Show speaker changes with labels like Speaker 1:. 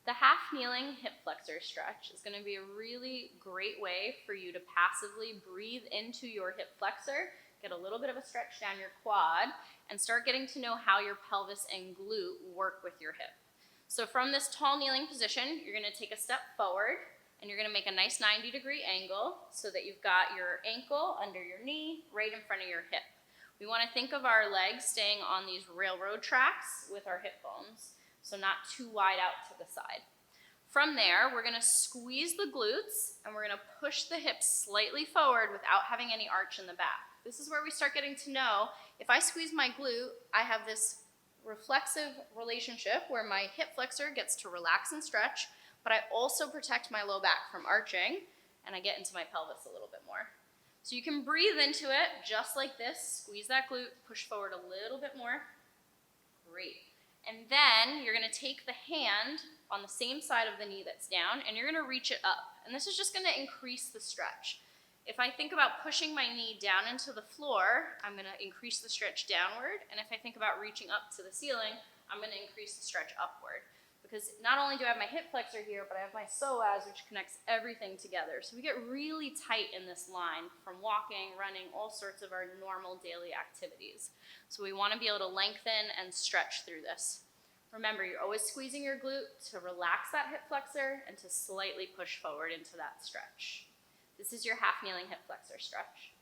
Speaker 1: The half kneeling hip flexor stretch is going to be a really great way for you to passively breathe into your hip flexor, get a little bit of a stretch down your quad, and start getting to know how your pelvis and glute work with your hip. So from this tall kneeling position, you're going to take a step forward, and you're going to make a nice 90-degree angle so that you've got your ankle under your knee right in front of your hip. We want to think of our legs staying on these railroad tracks with our hip bones, so not too wide out to the side. From there, we're going to squeeze the glutes, and we're going to push the hips slightly forward without having any arch in the back. This is where we start getting to know, if I squeeze my glute, I have this reflexive relationship where my hip flexor gets to relax and stretch, but I also protect my low back from arching, and I get into my pelvis a little bit more. So you can breathe into it just like this, squeeze that glute, push forward a little bit more. Great. And then you're going to take the hand on the same side of the knee that's down, and you're going to reach it up. And this is just going to increase the stretch. If I think about pushing my knee down into the floor, I'm going to increase the stretch downward. And if I think about reaching up to the ceiling, I'm going to increase the stretch upward. Because not only do I have my hip flexor here, but I have my psoas, which connects everything together. So we get really tight in this line from walking, running, all sorts of our normal daily activities. So we want to be able to lengthen and stretch through this. Remember, you're always squeezing your glute to relax that hip flexor and to slightly push forward into that stretch. This is your half kneeling hip flexor stretch.